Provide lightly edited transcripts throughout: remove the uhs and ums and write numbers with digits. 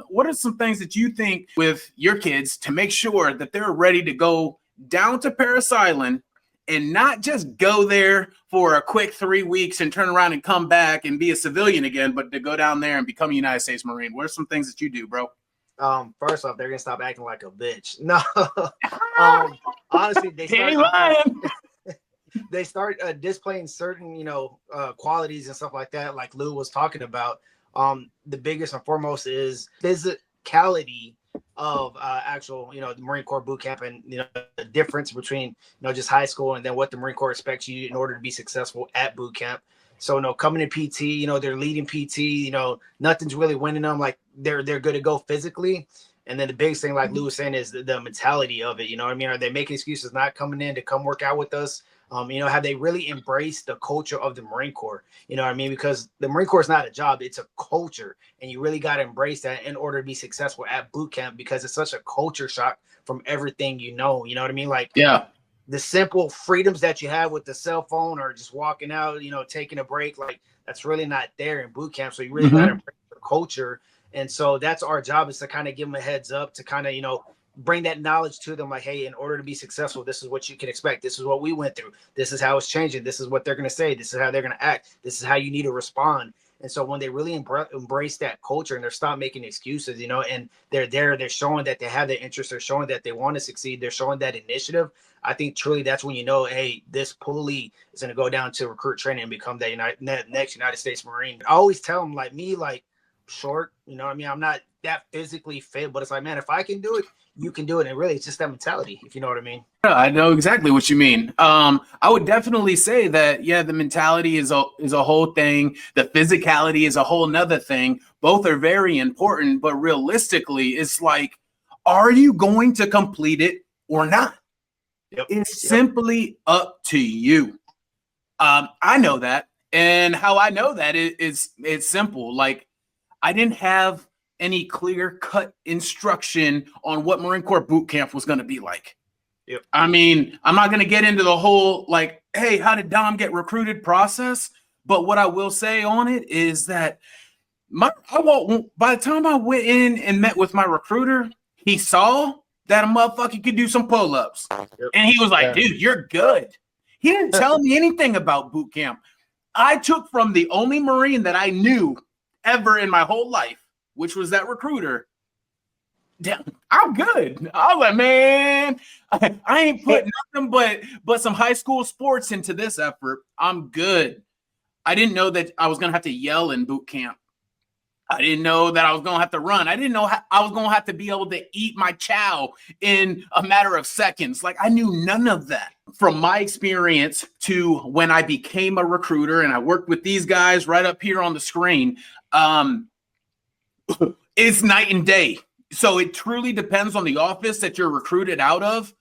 what are some things that you think with your kids to make sure that they're ready to go down to Parris Island and not just go there for a quick 3 weeks and turn around and come back and be a civilian again, but to go down there and become a United States Marine? What are some things that you do, bro? First off, they're gonna stop acting like a bitch. No, honestly, they start displaying certain, qualities and stuff like that, like Lou was talking about. The biggest and foremost is physicality of actual, the Marine Corps boot camp, and the difference between just high school and then what the Marine Corps expects you in order to be successful at boot camp. So coming in PT, they're leading PT, nothing's really winning them. Like they're good to go physically. And then the biggest thing, like Lou was saying, is the mentality of it. You know what I mean? Are they making excuses not coming in to come work out with us? Have they really embraced the culture of the Marine Corps? You know what I mean? Because the Marine Corps is not a job, it's a culture. And you really got to embrace that in order to be successful at boot camp, because it's such a culture shock from everything you know what I mean? Like, yeah, the simple freedoms that you have with the cell phone or just walking out, taking a break, like that's really not there in boot camp. So you really got to embrace the culture. And so that's our job, is to kind of give them a heads up, to kind of, bring that knowledge to them. Like, hey, in order to be successful, this is what you can expect. This is what we went through. This is how it's changing. This is what they're going to say. This is how they're going to act. This is how you need to respond. And so when they really embrace that culture and they stop making excuses, and they're there, they're showing that they have the interest, they're showing that they want to succeed, they're showing that initiative. I think truly that's when hey, this Poolee is going to go down to recruit training and become that next United States Marine. I always tell them, like, me, like, short, I'm not that physically fit, but it's like, man, if I can do it, you can do it. And really, it's just that mentality, if you know what I mean. I know exactly what you mean. I would definitely say that, yeah, the mentality is a whole thing. The physicality is a whole nother thing. Both are very important, but realistically, it's like, are you going to complete it or not? It's simply up to you. I know that. And how I know that it's simple. Like, I didn't have any clear-cut instruction on what Marine Corps boot camp was going to be like. Yep. I mean, I'm not going to get into the whole, like, hey, how did Dom get recruited process? But what I will say on it is that by the time I went in and met with my recruiter, he saw that a motherfucker could do some pull-ups. Yep. And he was like, dude, you're good. He didn't tell me anything about boot camp. I took from the only Marine that I knew ever in my whole life, which was that recruiter. Damn, I'm good. I was like, man, I ain't put nothing but some high school sports into this effort. I'm good. I didn't know that I was going to have to yell in boot camp. I didn't know that I was going to have to run. I didn't know how I was going to have to be able to eat my chow in a matter of seconds. Like, I knew none of that. From my experience to when I became a recruiter and I worked with these guys right up here on the screen, it's night and day. So it truly depends on the office that you're recruited out of.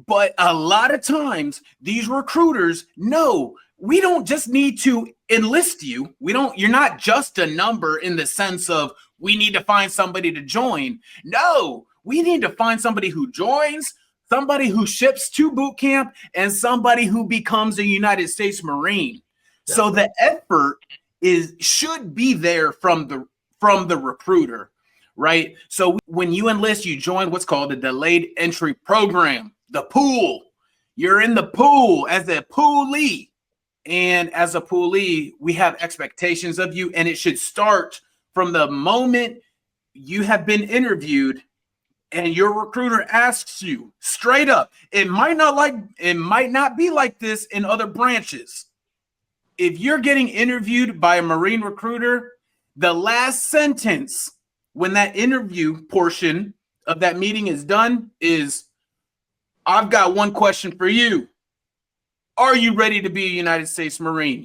But a lot of times these recruiters know we don't just need to enlist you. You're not just a number in the sense of we need to find somebody to join. No, we need to find somebody who joins, somebody who ships to boot camp, and somebody who becomes a United States Marine. Yeah. So the effort should be there from the recruiter, right? So when you enlist, you join what's called the delayed entry program, the pool. You're in the pool as a poolee. And as a poolee, we have expectations of you, and it should start from the moment you have been interviewed and your recruiter asks you straight up. It might not be like this in other branches. If you're getting interviewed by a Marine recruiter, the last sentence when that interview portion of that meeting is done is, I've got one question for you. Are you ready to be a United States Marine?